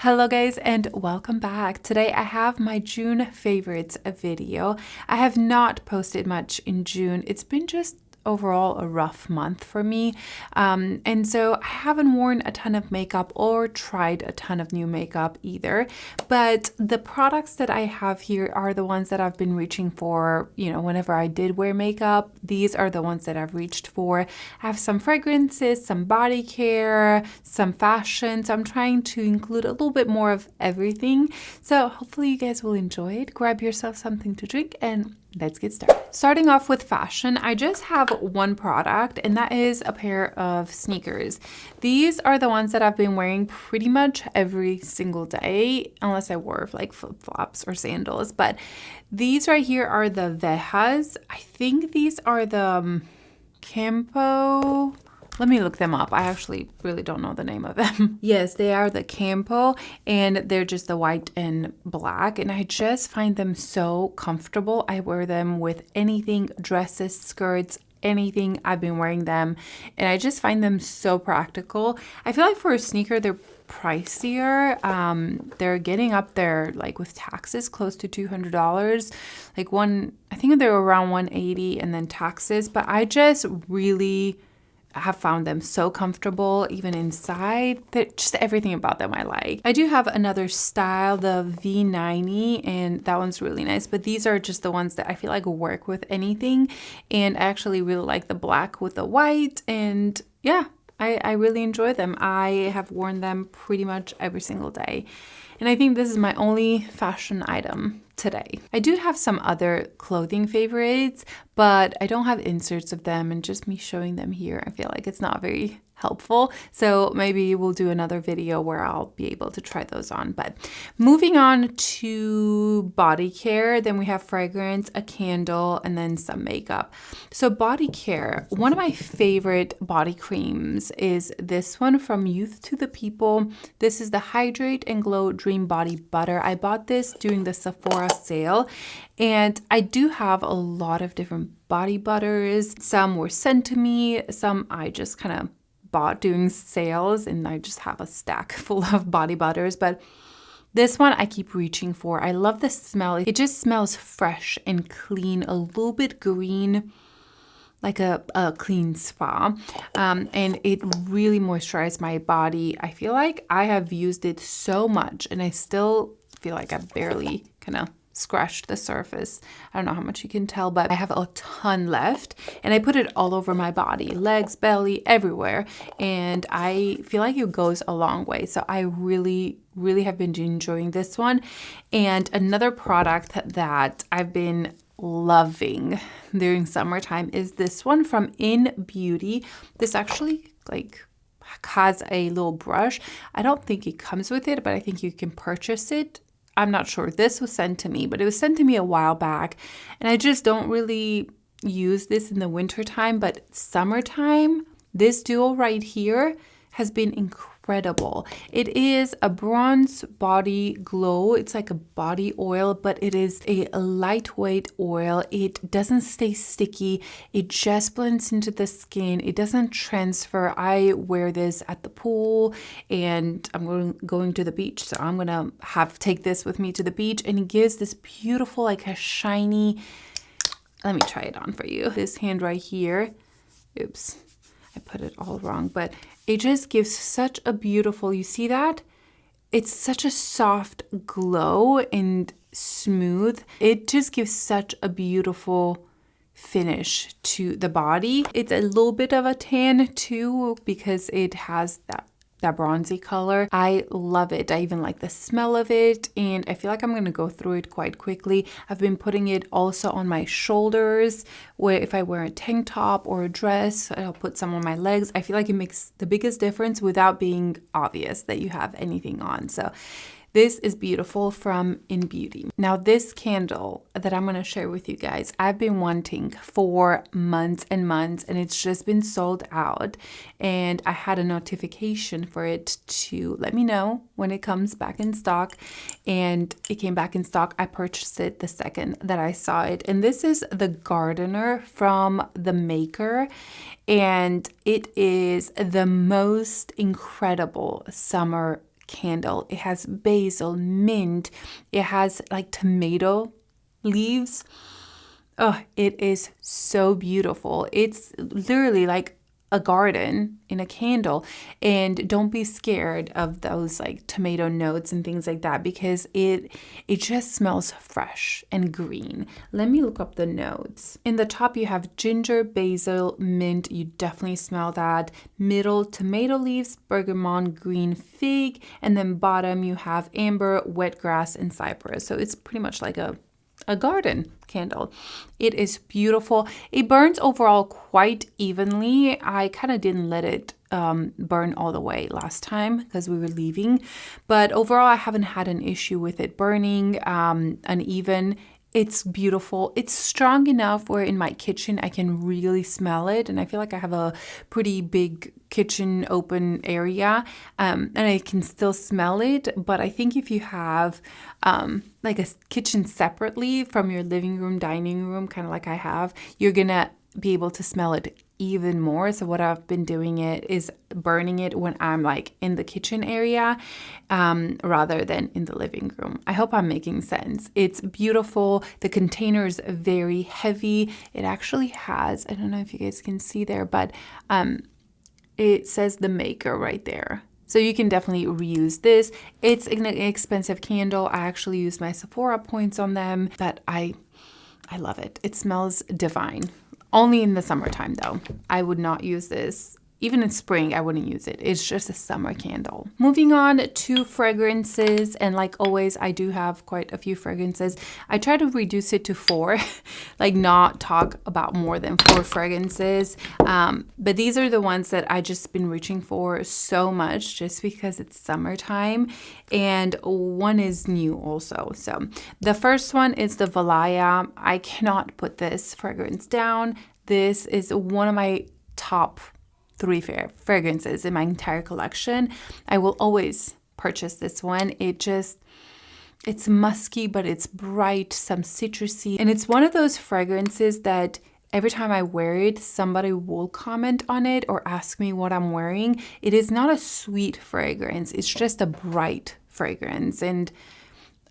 Hello guys and welcome back. Today I have my June favorites video. I have not posted much in June. It's been just overall a rough month for me, and so I haven't worn a ton of makeup or tried a ton of new makeup either, but the products that I have here are the ones that I've been reaching for, you know, whenever I did wear makeup. These are the ones that I've reached for. I have some fragrances, some body care, some fashion, so I'm trying to include a little bit more of everything, so hopefully you guys will enjoy it. Grab yourself something to drink and let's get started. Starting off with fashion, I just have one product, and that is a pair of sneakers. These are the ones that I've been wearing pretty much every single day, unless I wore like flip-flops or sandals. But these right here are the Vejas. I think these are the Campo. Let me look them up. I actually really don't know the name of them. Yes, they are the Campo, and they're just the white and black, and I just find them so comfortable. I wear them with anything, dresses, skirts, anything. I've been wearing them, and I just find them so practical. I feel like for a sneaker, they're pricier. They're getting up there, like with taxes, close to $200. Like I think they're around $180 and then taxes, but I just really have found them so comfortable, even inside. Just everything about them I like. I do have another style, the V90, and that one's really nice, but these are just the ones that I feel like work with anything, and I actually really like the black with the white, and yeah, I really enjoy them. I have worn them pretty much every single day, and I think this is my only fashion item today. I do have some other clothing favorites, but I don't have inserts of them, and just me showing them here, I feel like it's not very helpful. So maybe we'll do another video where I'll be able to try those on. But moving on to body care, then we have fragrance, a candle, and then some makeup. So body care, one of my favorite body creams is this one from Youth to the People. This is the Hydrate and Glow Dream Body Butter. I bought this during the Sephora sale, and I do have a lot of different body butters. Some were sent to me, some I just kind of bought doing sales, and I just have a stack full of body butters. But this one I keep reaching for. I love the smell. It just smells fresh and clean, a little bit green, like a clean spa, and it really moisturizes my body. I feel like I have used it so much, and I still feel like I barely kind of scratched the surface. I don't know how much you can tell, but I have a ton left, and I put it all over my body, legs, belly, everywhere, and I feel like it goes a long way. So I really have been enjoying this one. And another product that I've been loving during summertime is this one from InnBeauty. This actually like has a little brush. I don't think it comes with it, but I think you can purchase it. I'm not sure. This was sent to me, but it was sent to me a while back, and I just don't really use this in the winter time, but summertime, this duo right here has been incredible. It is a bronze body glow. It's like a body oil, but it is a lightweight oil. It doesn't stay sticky. It just blends into the skin. It doesn't transfer. I wear this at the pool, and I'm going to the beach, so I'm gonna take this with me to the beach, and it gives this beautiful, like a shiny, let me try it on for you. This hand right here, oops, I put it all wrong, but it just gives such a beautiful, you see that? It's such a soft glow and smooth. It just gives such a beautiful finish to the body. It's a little bit of a tan too, because it has that bronzy color. I love it. I even like the smell of it, and I feel like I'm going to go through it quite quickly. I've been putting it also on my shoulders, where if I wear a tank top or a dress, I'll put some on my legs. I feel like it makes the biggest difference without being obvious that you have anything on. So this is beautiful from InnBeauty. Now this candle that I'm going to share with you guys, I've been wanting for months and months, and it's just been sold out. And I had a notification for it to let me know when it comes back in stock, and it came back in stock. I purchased it the second that I saw it. And this is the Gardener from The Maker, and it is the most incredible summer candle. It has basil, mint, it has like tomato leaves. Oh, it is so beautiful. It's literally like a garden in a candle. And don't be scared of those like tomato notes and things like that, because it just smells fresh and green. Let me look up the notes. In the top you have ginger, basil, mint. You definitely smell that. Middle, tomato leaves, bergamot, green fig, and then bottom you have amber, wet grass, and cypress. So it's pretty much like a garden candle. It is beautiful. It burns overall quite evenly. I kind of didn't let it burn all the way last time because we were leaving, but overall I haven't had an issue with it burning uneven. It's beautiful. It's strong enough where in my kitchen I can really smell it, and I feel like I have a pretty big kitchen open area, and I can still smell it. But I think if you have like a kitchen separately from your living room, dining room, kind of like I have, you're gonna be able to smell it even more. So what I've been doing is burning it when I'm like in the kitchen area rather than in the living room. I hope I'm making sense. It's beautiful. The container is very heavy. It actually has, I don't know if you guys can see there, but it says the maker right there. So you can definitely reuse this. It's an expensive candle. I actually use my Sephora points on them, but I love it. It smells divine. Only in the summertime though. I would not use this. Even in spring, I wouldn't use it. It's just a summer candle. Moving on to fragrances, and like always, I do have quite a few fragrances. I try to reduce it to 4, like not talk about more than 4 fragrances. But these are the ones that I just been reaching for so much just because it's summertime, and one is new also. So the first one is the Valaya. I cannot put this fragrance down. This is one of my top 3 fragrances in my entire collection. I will always purchase this one. It's musky, but it's bright, some citrusy. And it's one of those fragrances that every time I wear it, somebody will comment on it or ask me what I'm wearing. It is not a sweet fragrance. It's just a bright fragrance. And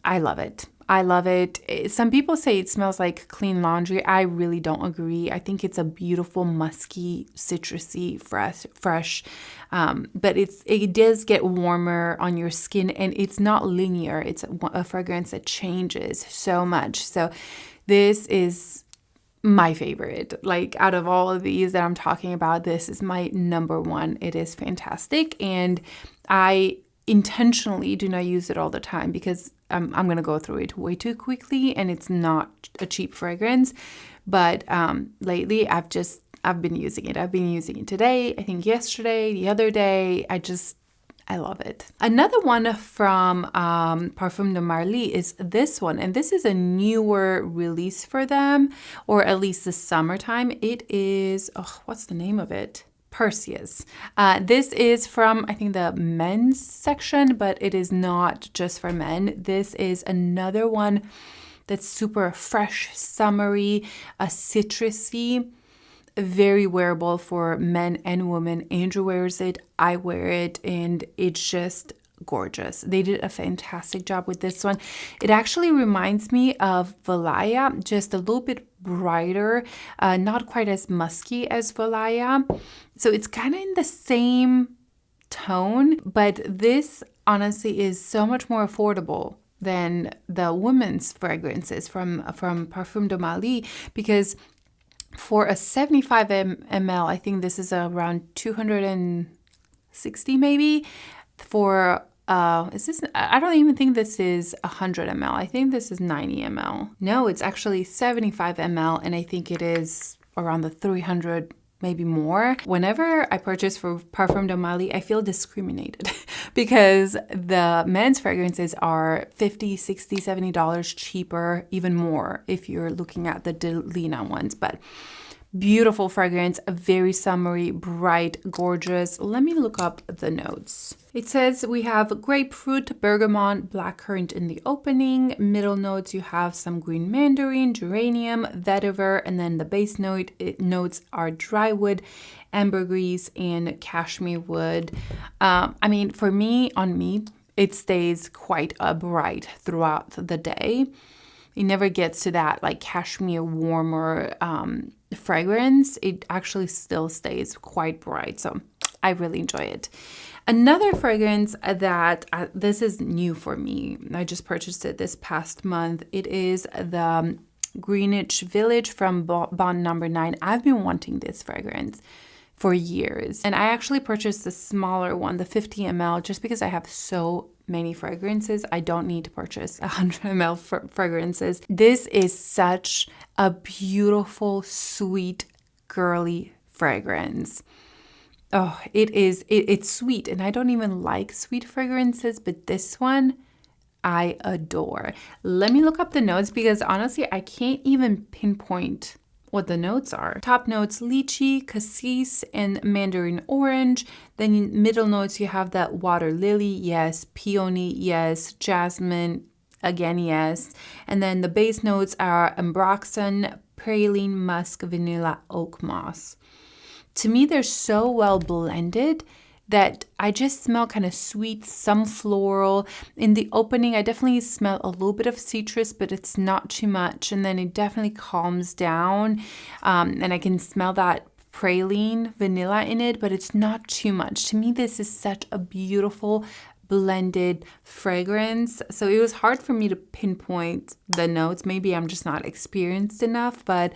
I love it. I love it. Some people say it smells like clean laundry. I really don't agree. I think it's a beautiful, musky, citrusy, fresh. But it does get warmer on your skin, and it's not linear. It's a fragrance that changes so much. So this is my favorite. Like out of all of these that I'm talking about, this is my number one. It is fantastic. And I intentionally do not use it all the time because I'm going to go through it way too quickly, and it's not a cheap fragrance. But lately I've been using it. I've been using it today, I think yesterday, the other day. I love it. Another one from Parfums de Marly is this one, and this is a newer release for them, or at least the summertime. It is, what's the name of it? Perseus. This is from, I think, the men's section, but it is not just for men. This is another one that's super fresh, summery, citrusy, very wearable for men and women. Andrew wears it, I wear it, and it's just gorgeous. They did a fantastic job with this one. It actually reminds me of Valaya, just a little bit brighter, not quite as musky as Valaya. So it's kind of in the same tone, but this honestly is so much more affordable than the women's fragrances from Parfums de Marly, because for a 75 ml, I think this is around 260 maybe. For is this, I don't even think this is 100 ml. I think this is 90 ml. No, it's actually 75 ml, and I think it is around the 300, maybe more. Whenever I purchase for Parfums de Marly, I feel discriminated because the men's fragrances are $50, $60, $70 cheaper, even more if you're looking at the Delina ones. But beautiful fragrance, very summery, bright, gorgeous. Let me look up the notes. It says we have grapefruit, bergamot, blackcurrant in the opening. Middle notes, you have some green mandarin, geranium, vetiver, and then the base notes are drywood, ambergris, and cashmere wood. I mean, on me, it stays quite bright throughout the day. It never gets to that like cashmere warmer fragrance. It actually still stays quite bright. So I really enjoy it. Another fragrance that this is new for me. I just purchased it this past month. It is the Greenwich Village from Bond Number 9. I've been wanting this fragrance for years. And I actually purchased the smaller one, the 50 ml, just because I have so many fragrances. I don't need to purchase 100 ml fragrances. This is such a beautiful, sweet, girly fragrance. Oh, it's sweet, and I don't even like sweet fragrances, but this one I adore. Let me look up the notes because honestly, I can't even pinpoint what the notes are. Top notes, lychee, cassis, and mandarin orange. Then in middle notes, you have that water lily, yes, peony, yes, jasmine, again, yes. And then the base notes are ambroxan, praline, musk, vanilla, oak moss. To me, they're so well blended that I just smell kind of sweet, some floral. In the opening, I definitely smell a little bit of citrus, but it's not too much. And then it definitely calms down. And I can smell that praline, vanilla in it, but it's not too much. To me, this is such a beautiful blended fragrance. So it was hard for me to pinpoint the notes. Maybe I'm just not experienced enough, but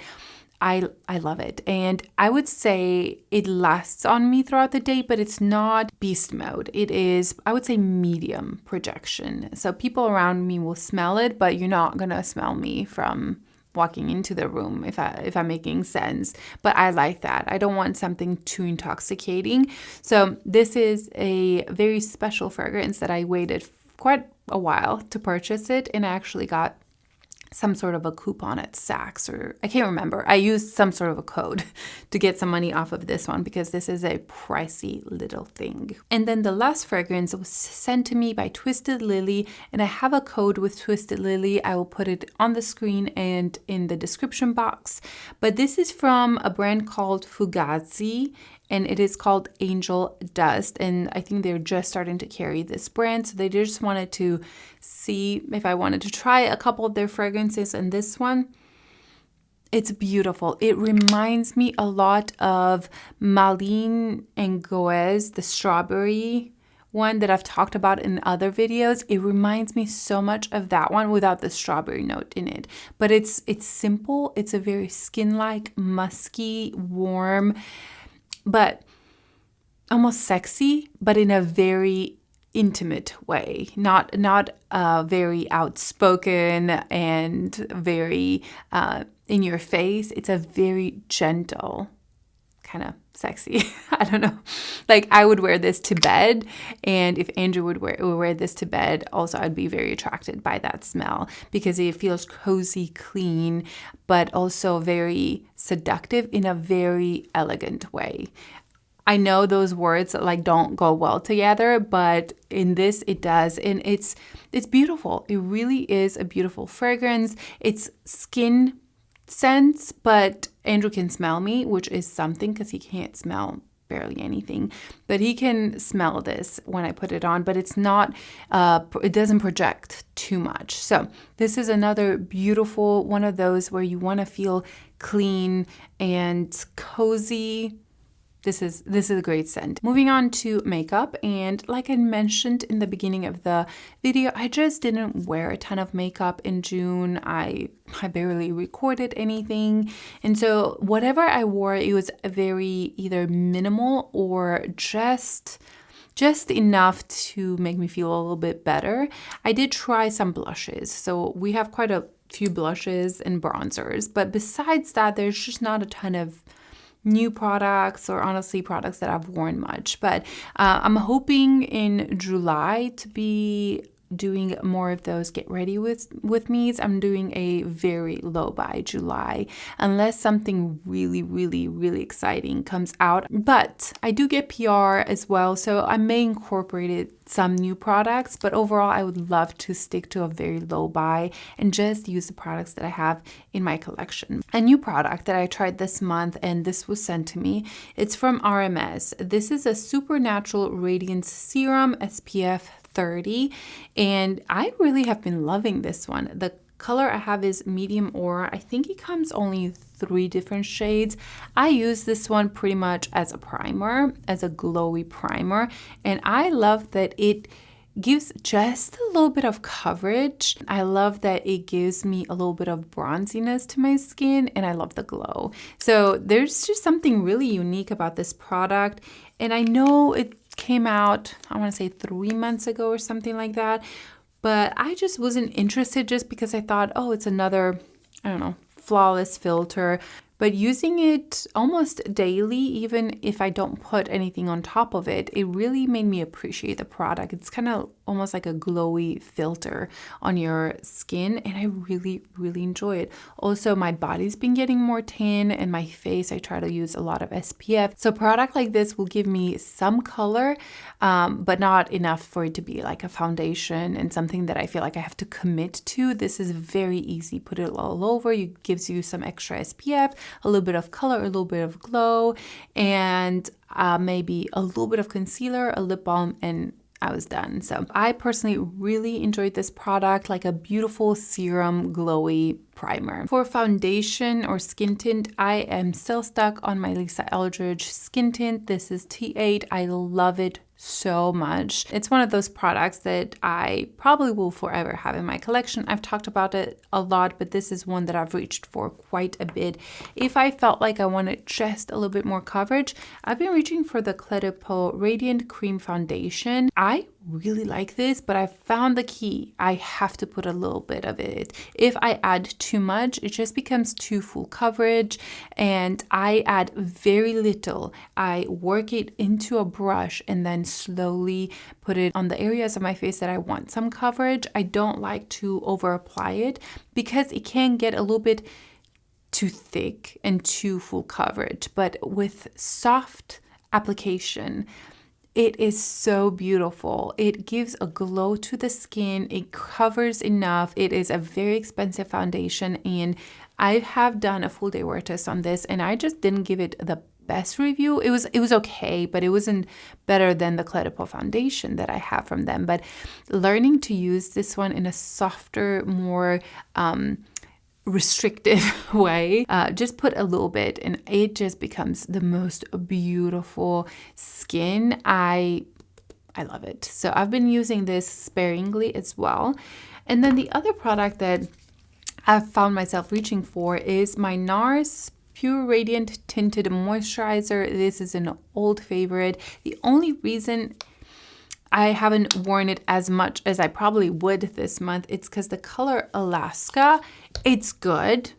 I love it. And I would say it lasts on me throughout the day, but it's not beast mode. It is, I would say, medium projection. So people around me will smell it, but you're not going to smell me from walking into the room, if I'm making sense. But I like that. I don't want something too intoxicating. So this is a very special fragrance that I waited quite a while to purchase it, and I actually got some sort of a coupon at Saks, or I can't remember. I used some sort of a code to get some money off of this one because this is a pricey little thing. And then the last fragrance was sent to me by Twisted Lily, and I have a code with Twisted Lily. I will put it on the screen and in the description box. But this is from a brand called Fugazzi, and it is called Angel Dust. And I think they're just starting to carry this brand. So they just wanted to see if I wanted to try a couple of their fragrances. And this one, it's beautiful. It reminds me a lot of Malin and Goez, the strawberry one that I've talked about in other videos. It reminds me so much of that one without the strawberry note in it. But it's simple. It's a very skin-like, musky, warm, but almost sexy, but in a very intimate way, not very outspoken and very in your face. It's a very gentle, kind of sexy. I don't know. Like I would wear this to bed, and if Andrew would wear this to bed, also I'd be very attracted by that smell because it feels cozy, clean, but also very seductive in a very elegant way. I know those words like don't go well together, but in this it does, and it's beautiful. It really is a beautiful fragrance. It's skin scents, but Andrew can smell me, which is something because he can't smell barely anything, but he can smell this when I put it on, but it's not, it doesn't project too much. So this is another beautiful one of those where you want to feel clean and cozy. This is a great scent. Moving on to makeup, and like I mentioned in the beginning of the video, I just didn't wear a ton of makeup in June. I barely recorded anything, and so whatever I wore, it was very either minimal or just enough to make me feel a little bit better. I did try some blushes, so we have quite a few blushes and bronzers, but besides that, there's just not a ton of new products or honestly products that I've worn much. But I'm hoping in July to be doing more of those get ready with me's. I'm doing a very low buy July unless something really exciting comes out. But I do get PR as well, so I may incorporate some new products, but overall I would love to stick to a very low buy and just use the products that I have in my collection. A new product that I tried this month, and this was sent to me, it's from RMS. This is a Supernatural Radiance Serum SPF 30, and I really have been loving this one. The color I have is medium aura. I think it comes only 3 different shades. I use this one pretty much as a primer, as a glowy primer, and I love that it gives just a little bit of coverage. I love that it gives me a little bit of bronziness to my skin, and I love the glow. So there's just something really unique about this product, and I know it came out, I want to say 3 months ago or something like that, but I just wasn't interested just because I thought, oh, it's another, I don't know, flawless filter. But using it almost daily, even if I don't put anything on top of it, it really made me appreciate the product. It's kind of almost like a glowy filter on your skin, and I really, really enjoy it. Also, my body's been getting more tan, and my face, I try to use a lot of SPF. So a product like this will give me some color, but not enough for it to be like a foundation and something that I feel like I have to commit to. This is very easy. Put it all over. It gives you some extra SPF, a little bit of color, a little bit of glow, and maybe a little bit of concealer, a lip balm, and I was done. So I personally really enjoyed this product, like a beautiful serum glowy primer. For foundation or skin tint, I am still stuck on my Lisa Eldridge skin tint. This is T8. I love it so much. It's one of those products that I probably will forever have in my collection. I've talked about it a lot, but this is one that I've reached for quite a bit. If I felt like I wanted just a little bit more coverage, I've been reaching for the Peau Radiant Cream Foundation. I really like this, but I found the key. I have to put a little bit of it. If I add too much, it just becomes too full coverage, and I add very little. I work it into a brush and then slowly put it on the areas of my face that I want some coverage. I don't like to over apply it because it can get a little bit too thick and too full coverage, but with soft application, it is so beautiful. It gives a glow to the skin. It covers enough. It is a very expensive foundation, and I have done a full day wear test on this, and I just didn't give it the best review. It was okay, but it wasn't better than the Peau foundation that I have from them. But learning to use this one in a softer, more restrictive way, just put a little bit and it just becomes the most beautiful skin. I love it. So I've been using this sparingly as well. And then the other product that I've found myself reaching for is my Nars Pure Radiant Tinted Moisturizer. This is an old favorite. The only reason I haven't worn it as much as I probably would this month, it's because the color Alaska, it's good.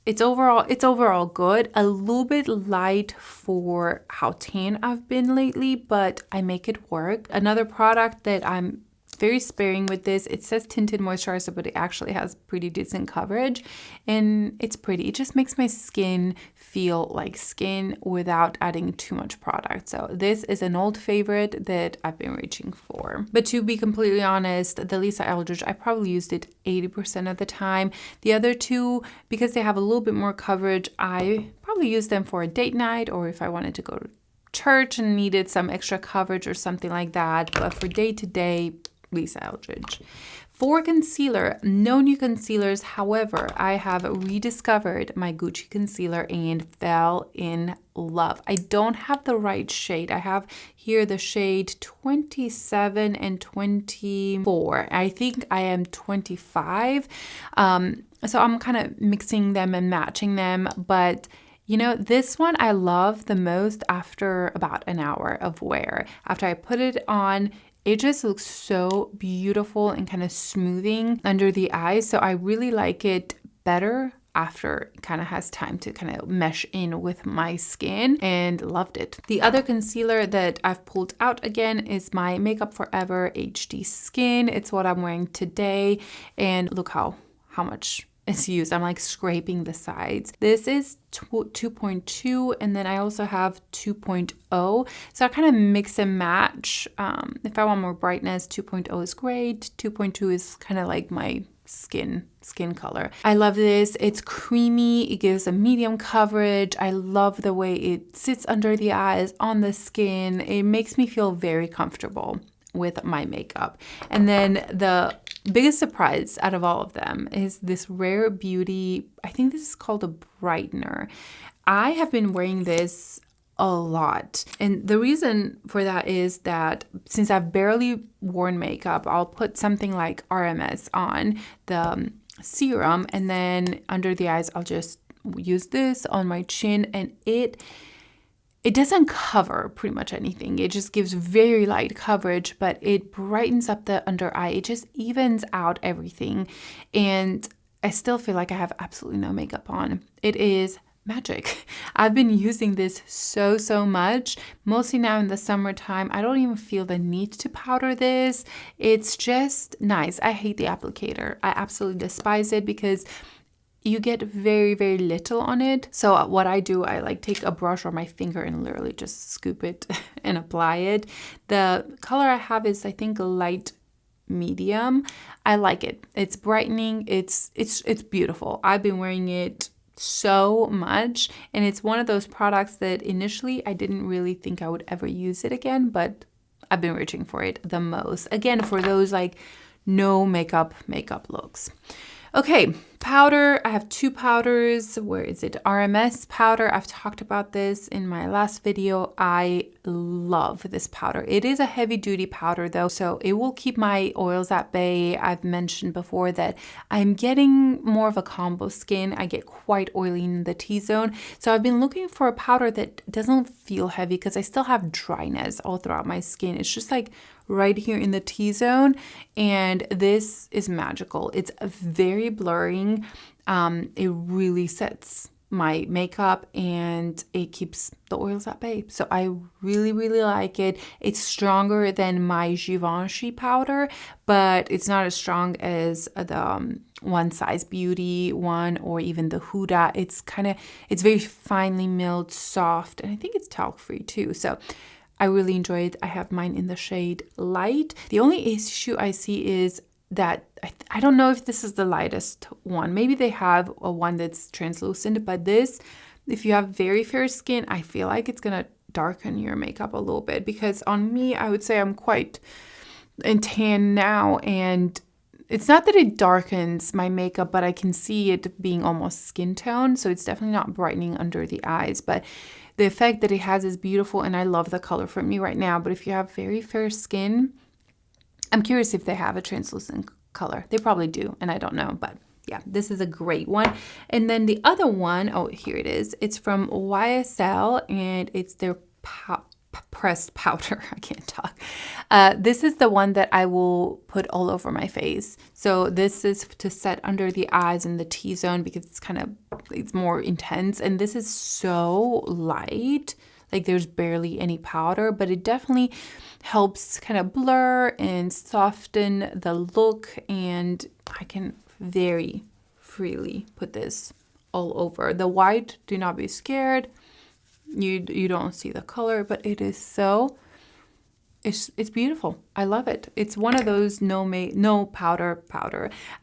It's overall good. A little bit light for how tan I've been lately, but I make it work. Another product that I'm very sparing with this, it says tinted moisturizer, but it actually has pretty decent coverage, and it's pretty. It just makes my skin feel like skin without adding too much product. So this is an old favorite that I've been reaching for. But to be completely honest, the Lisa Eldridge, I probably used it 80% of the time. The other two, because they have a little bit more coverage, I probably use them for a date night, or if I wanted to go to church and needed some extra coverage or something like that. But for day to day, Lisa Eldridge. For concealer, no new concealers. However, I have rediscovered my Gucci concealer and fell in love. I don't have the right shade. I have here the shade 27 and 24. I think I am 25. So I'm kind of mixing them and matching them, but you know, this one I love the most after about an hour of wear. After I put it on, it just looks so beautiful and kind of smoothing under the eyes. So I really like it better after it kind of has time to kind of mesh in with my skin, and loved it. The other concealer that I've pulled out again is my Makeup Forever HD Skin. It's what I'm wearing today, and look how much it's used. I'm like scraping the sides. This is 2.2, and then I also have 2.0. So I kind of mix and match. If I want more brightness, 2.0 is great. 2.2 is kind of like my skin color. I love this. It's creamy. It gives a medium coverage. I love the way it sits under the eyes, on the skin. It makes me feel very comfortable with my makeup. And then the biggest surprise out of all of them is this Rare Beauty, I think this is called a Brightener. I have been wearing this a lot. And the reason for that is that since I've barely worn makeup, I'll put something like RMS on, the serum, and then under the eyes, I'll just use this on my chin, and it doesn't cover pretty much anything. It just gives very light coverage, but it brightens up the under eye. It just evens out everything. And I still feel like I have absolutely no makeup on. It is magic. I've been using this so much, mostly now in the summertime. I don't even feel the need to powder this. It's just nice. I hate the applicator. I absolutely despise it because you get very little on it. So what I do, I like take a brush or my finger and literally just scoop it and apply it. The color I have is, I think, light medium. I like it. It's brightening. It's beautiful. I've been wearing it so much, and it's one of those products that initially I didn't really think I would ever use it again, but I've been reaching for it the most. Again, for those like no makeup looks. Okay, powder. I have two powders. Where is it? RMS powder. I've talked about this in my last video. I love this powder. It is a heavy duty powder though, so it will keep my oils at bay. I've mentioned before that I'm getting more of a combo skin. I get quite oily in the T-zone. So I've been looking for a powder that doesn't feel heavy because I still have dryness all throughout my skin. It's just like right here in the T-zone, and this is magical. It's very blurring. It really sets my makeup and it keeps the oils at bay. So I really like it. It's stronger than my Givenchy powder, but it's not as strong as the One Size Beauty one or even the Huda. It's very finely milled, soft, and I think it's talc free too. So I really enjoy it. I have mine in the shade Light. The only issue I see is that I don't know if this is the lightest one. Maybe they have a one that's translucent, but this, if you have very fair skin, I feel like it's going to darken your makeup a little bit, because on me, I would say I'm quite tan now, and it's not that it darkens my makeup, but I can see it being almost skin tone. So it's definitely not brightening under the eyes, but the effect that it has is beautiful, and I love the color for me right now. But if you have very fair skin, I'm curious if they have a translucent color. They probably do, and I don't know, but yeah, this is a great one. And then the other one, oh, here it is. It's from YSL, and it's their pressed powder. I can't talk. This is the one that I will put all over my face. So this is to set under the eyes in the T-zone because it's more intense. And this is so light. Like there's barely any powder, but it definitely helps kind of blur and soften the look. And I can very freely put this all over. The white, do not be scared. You don't see the color, but it is so, it's beautiful. I love it. It's one of those no powder.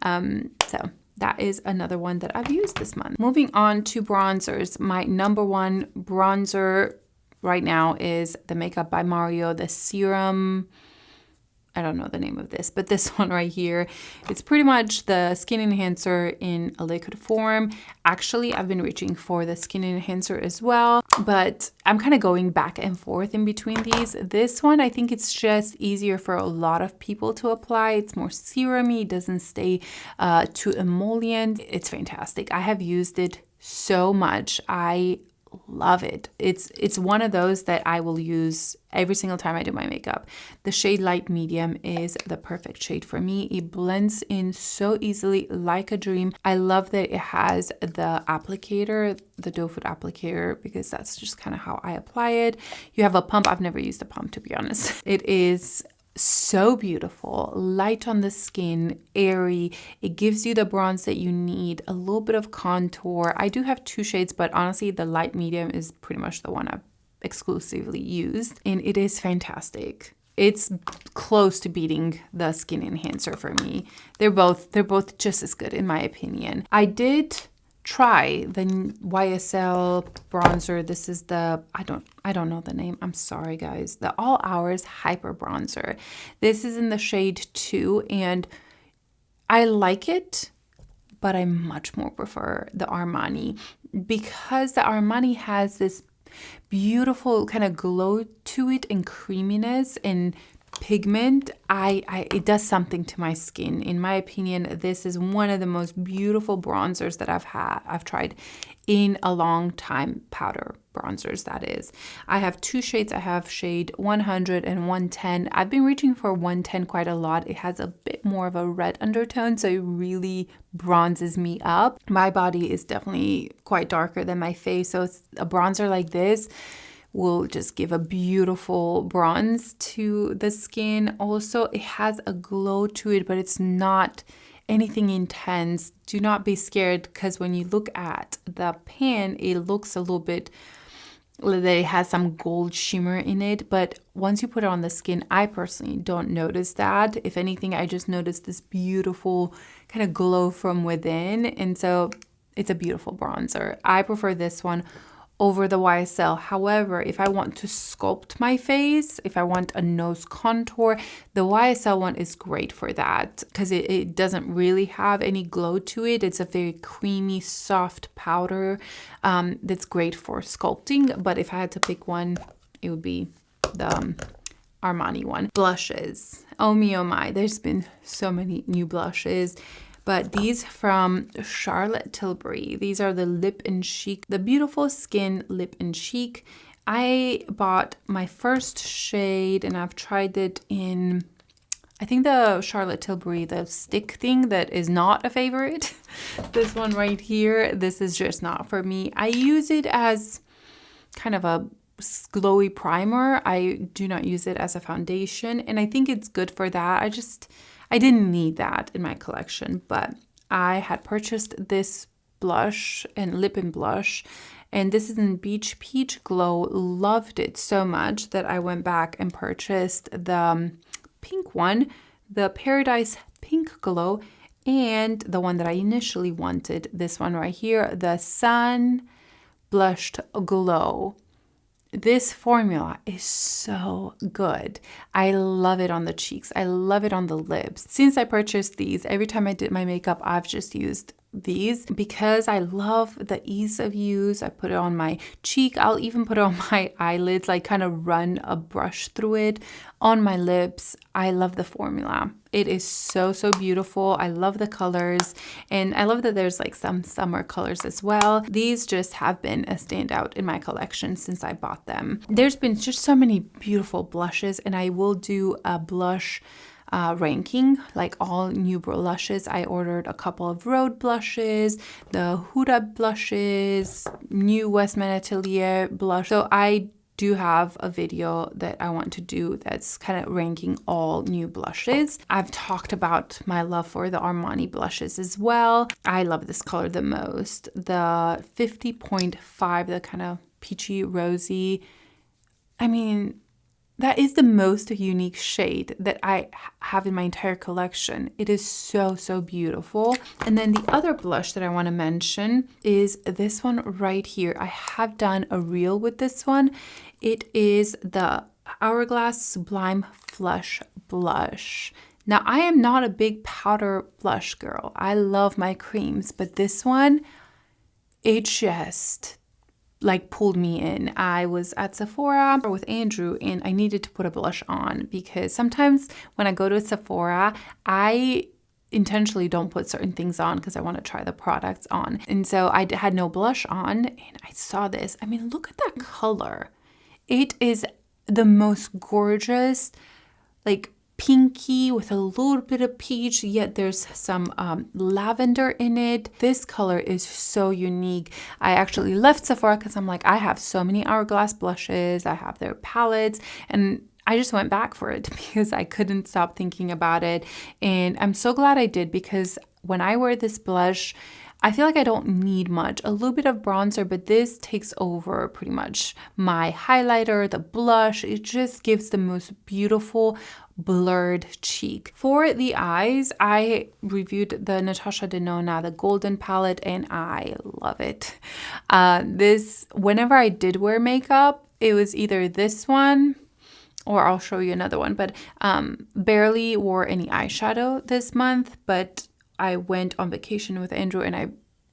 So that is another one that I've used this month. Moving on to bronzers. My number one bronzer right now is the Makeup by Mario, the Serum. I don't know the name of this, but this one right here, it's pretty much the skin enhancer in a liquid form. Actually, I've been reaching for the skin enhancer as well, but I'm kind of going back and forth in between these. This one, I think it's just easier for a lot of people to apply. It's more serum-y, it doesn't stay too emollient. It's fantastic. I have used it so much. I love it. It's one of those that I will use every single time I do my makeup. The shade Light Medium is the perfect shade for me. It blends in so easily like a dream. I love that it has the applicator, the doe foot applicator, because that's just kind of how I apply it. You have a pump. I've never used a pump, to be honest. It is so beautiful, light on the skin, airy. It gives you the bronze that you need, a little bit of contour. I do have two shades, but honestly, the Light Medium is pretty much the one I've exclusively used, and it is fantastic. It's close to beating the skin enhancer for me. They're both just as good in my opinion. I did try the YSL bronzer. This is the, I don't know the name. I'm sorry, guys. The All Hours Hyper Bronzer. This is in the shade 2, and I like it, but I much more prefer the Armani because the Armani has this beautiful kind of glow to it and creaminess and pigment. It does something to my skin. In my opinion, this is one of the most beautiful bronzers that I've tried in a long time. Powder bronzers, that is. I have 2 shades. I have shade 100 and 110. I've been reaching for 110 quite a lot. It has a bit more of a red undertone, so it really bronzes me up. My body is definitely quite darker than my face, so it's a bronzer like this will just give a beautiful bronze to the skin. Also, it has a glow to it, but it's not anything intense. Do not be scared, because when you look at the pan, it looks a little bit that it has some gold shimmer in it, but once you put it on the skin, I personally don't notice that. If anything, I just notice this beautiful kind of glow from within, and so it's a beautiful bronzer. I prefer this one over the YSL. However, if I want to sculpt my face, if I want a nose contour, the YSL one is great for that because it doesn't really have any glow to it. It's a very creamy, soft powder that's great for sculpting. But if I had to pick one, it would be the Armani one. Blushes. Oh me, oh my. There's been so many new blushes. But these from Charlotte Tilbury, these are the Lip and Chic, the Beautiful Skin Lip and Chic. I bought my first shade and I've tried it in, I think the Charlotte Tilbury, the stick thing that is not a favorite. This one right here, this is just not for me. I use it as kind of a glowy primer. I do not use it as a foundation, and I think it's good for that. I didn't need that in my collection, but I had purchased this blush and lip and blush, and this is in Beach Peach Glow. Loved it so much that I went back and purchased the pink one, the Paradise Pink Glow, and the one that I initially wanted, this one right here, the Sun Blushed Glow. This formula is so good. I love it on the cheeks. I love it on the lips. Since I purchased these, every time I did my makeup, I've just used these because I love the ease of use. I put it on my cheek. I'll even put it on my eyelids, like kind of run a brush through it on my lips. I love the formula. It is so, so beautiful. I love the colors, and I love that there's like some summer colors as well. These just have been a standout in my collection since I bought them. There's been just so many beautiful blushes, and I will do a blush ranking, like all new blushes. I ordered a couple of Rhode blushes, the Huda blushes, new Westman Atelier blush. So I do have a video that I want to do that's kind of ranking all new blushes. I've talked about my love for the Armani blushes as well. I love this color the most. The 50.5, the kind of peachy rosy. I mean, that is the most unique shade that I have in my entire collection. It is so, so beautiful. And then the other blush that I want to mention is this one right here. I have done a reel with this one. It is the Hourglass Sublime Flush Blush. Now, I am not a big powder blush girl. I love my creams, but this one, it just like pulled me in. I was at Sephora with Andrew and I needed to put a blush on because sometimes when I go to Sephora, I intentionally don't put certain things on because I want to try the products on. And so I had no blush on and I saw this. I mean, look at that color. It is the most gorgeous, like pinky with a little bit of peach, yet there's some lavender in it. This color is so unique. I actually left Sephora because I'm like, I have so many Hourglass blushes. I have their palettes, and I just went back for it because I couldn't stop thinking about it. And I'm so glad I did, because when I wear this blush, I feel like I don't need much. A little bit of bronzer, but this takes over pretty much my highlighter, the blush. It just gives the most beautiful blurred cheek. For the eyes, I reviewed the Natasha Denona, the golden palette, and I love it. This, whenever I did wear makeup, it was either this one, or I'll show you another one, but barely wore any eyeshadow this month, but I went on vacation with Andrew and I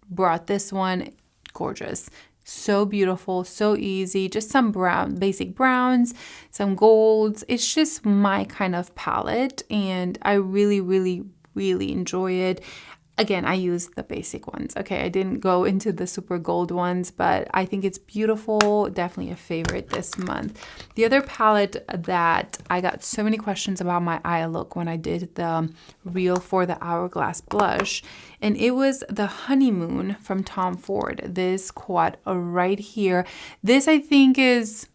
brought this one. Gorgeous. So beautiful, so easy. Just some brown, basic browns, some golds. It's just my kind of palette and I really, really, really enjoy it. Again, I use the basic ones. Okay, I didn't go into the super gold ones, but I think it's beautiful. Definitely a favorite this month. The other palette that I got so many questions about my eye look when I did the reel for the Hourglass blush, and it was the Honeymoon from Tom Ford. This quad right here. This I think is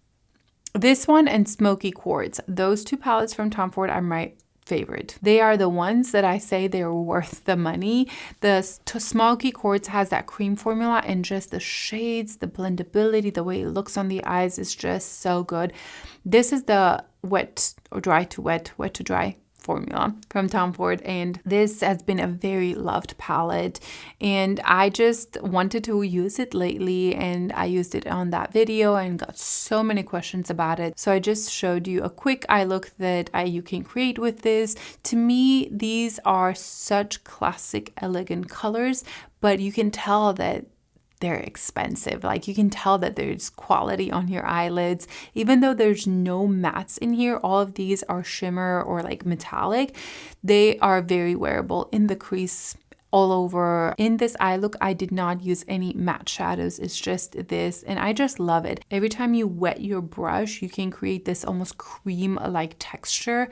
this one and Smoky Quartz. Those two palettes from Tom Ford are my favorite. They are the ones that I say they're worth the money. The Smoky Quartz has that cream formula and just the shades, the blendability, the way it looks on the eyes is just so good. This is the wet or dry to wet, wet to dry formula from Tom Ford, and this has been a very loved palette and I just wanted to use it lately and I used it on that video and got so many questions about it, so I just showed you a quick eye look that you can create with this. To me, these are such classic elegant colors, but you can tell that they're expensive. Like you can tell that there's quality on your eyelids. Even though there's no mattes in here, all of these are shimmer or like metallic. They are very wearable in the crease all over. In this eye look, I did not use any matte shadows. It's just this, and I just love it. Every time you wet your brush, you can create this almost cream-like texture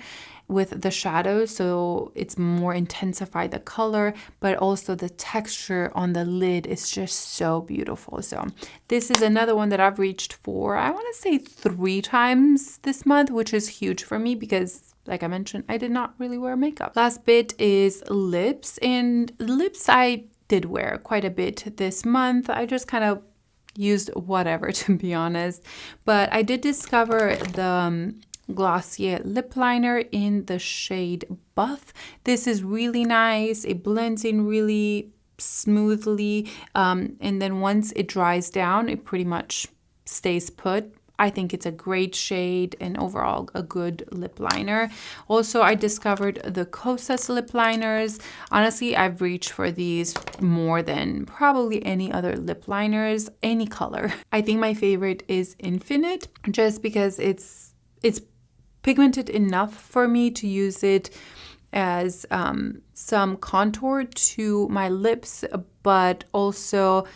with the shadows, so it's more intensified the color, but also the texture on the lid is just so beautiful. So this is another one that I've reached for, I want to say 3 times this month, which is huge for me because like I mentioned, I did not really wear makeup. Last bit is lips, and lips I did wear quite a bit this month. I just kind of used whatever, to be honest, but I did discover the Glossier lip liner in the shade Buff. This is really nice. It blends in really smoothly, and then once it dries down, it pretty much stays put. I think it's a great shade and overall a good lip liner. Also, I discovered the Kosas lip liners. Honestly, I've reached for these more than probably any other lip liners, any color. I think my favorite is Infinite, just because it's pigmented enough for me to use it as some contour to my lips, but also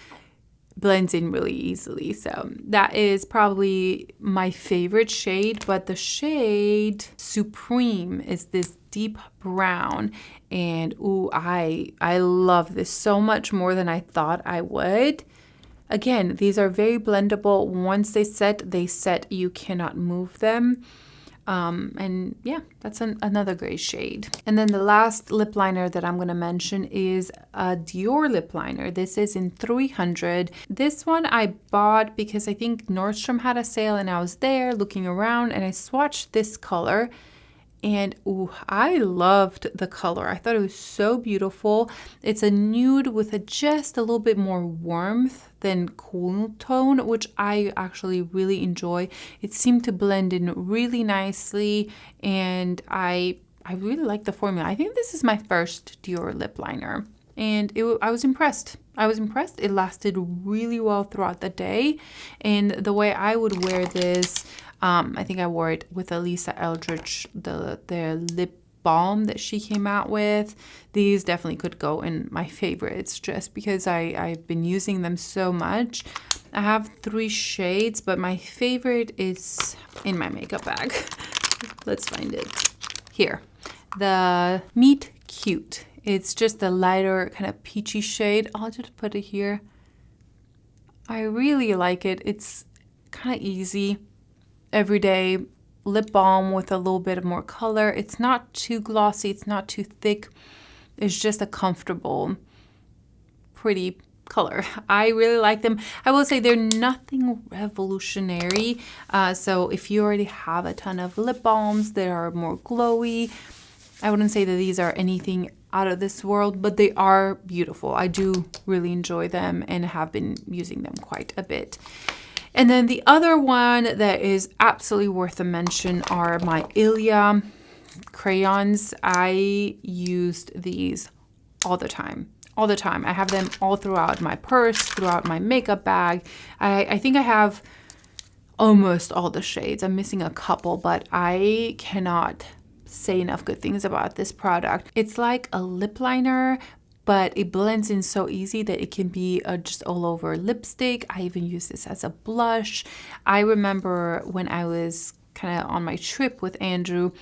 blends in really easily. So that is probably my favorite shade, but the shade Supreme is this deep brown, and ooh, I love this so much more than I thought I would. Again, these are very blendable. Once they set, you cannot move them. And yeah, that's another great shade. And then the last lip liner that I'm going to mention is a Dior lip liner. This is in 300. This one I bought because I think Nordstrom had a sale and I was there looking around and I swatched this color. And ooh, I loved the color. I thought it was so beautiful. It's a nude with just a little bit more warmth than cool tone, which I actually really enjoy. It seemed to blend in really nicely, and I really like the formula. I think this is my first Dior lip liner, and I was impressed. It lasted really well throughout the day, and the way I would wear this, I think I wore it with Elisa Eldridge, the lip balm that she came out with. These definitely could go in my favorites just because I've been using them so much. I have 3 shades, but my favorite is in my makeup bag. Let's find it. Here, the Meet Cute. It's just a lighter kind of peachy shade. I'll just put it here. I really like it. It's kind of easy, everyday lip balm with a little bit of more color. It's not too glossy. It's not too thick. It's just a comfortable, pretty color. I really like them. I will say they're nothing revolutionary. So if you already have a ton of lip balms that are more glowy, I wouldn't say that these are anything out of this world, but they are beautiful. I do really enjoy them and have been using them quite a bit. And then the other one that is absolutely worth a mention are my Ilia crayons. I used these all the time. All the time. I have them all throughout my purse, throughout my makeup bag. I think I have almost all the shades. I'm missing a couple, but I cannot say enough good things about this product. It's like a lip liner, but it blends in so easy that it can be just all over lipstick. I even use this as a blush. I remember when I was kind of on my trip with Andrew,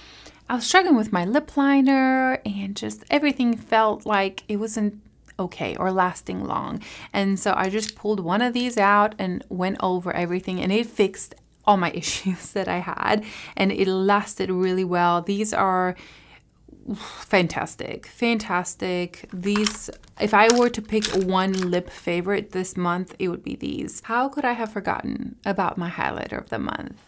I was struggling with my lip liner and just everything felt like it wasn't okay or lasting long. And so I just pulled one of these out and went over everything, and it fixed all my issues that I had, and it lasted really well. These are fantastic. These, if I were to pick one lip favorite this month, it would be these. How could I have forgotten about my highlighter of the month?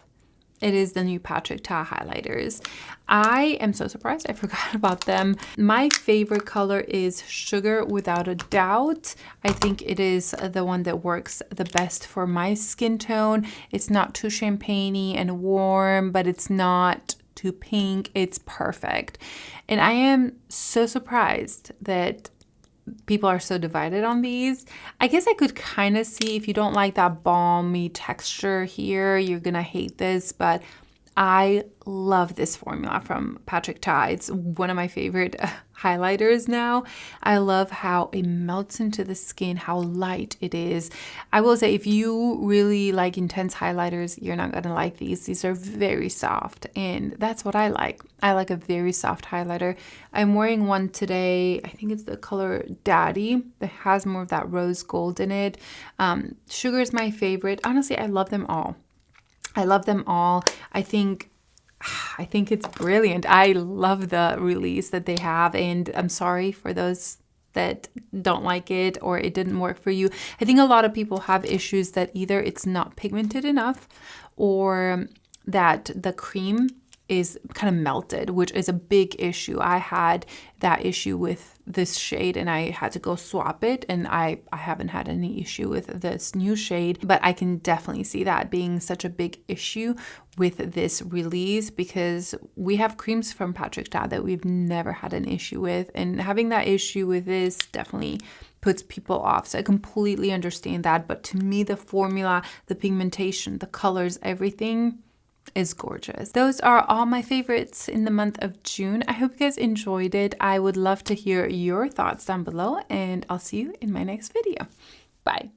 It is the new Patrick Ta highlighters. I am so surprised I forgot about them. My favorite color is Sugar, without a doubt. I think it is the one that works the best for my skin tone. It's not too champagne-y and warm, but it's not too pink. It's perfect. And I am so surprised that people are so divided on these. I guess I could kind of see if you don't like that balmy texture here, you're gonna hate this, but I love this formula from Patrick Ta. It's one of my favorite highlighters now. I love how it melts into the skin, how light it is. I will say if you really like intense highlighters, you're not gonna like these. These are very soft, and that's what I like. I like a very soft highlighter. I'm wearing one today. I think it's the color Daddy that has more of that rose gold in it. Sugar is my favorite. Honestly, I love them all. I love them all. I think it's brilliant. I love the release that they have, and I'm sorry for those that don't like it or it didn't work for you. I think a lot of people have issues that either it's not pigmented enough or that the cream is kind of melted, which is a big issue. I had that issue with this shade and I had to go swap it, and I haven't had any issue with this new shade, but I can definitely see that being such a big issue with this release because we have creams from Patrick Ta that we've never had an issue with, and having that issue with this definitely puts people off. So I completely understand that, but to me the formula, the pigmentation, the colors, everything is gorgeous. Those are all my favorites in the month of June. I hope you guys enjoyed it. I would love to hear your thoughts down below, and I'll see you in my next video. Bye.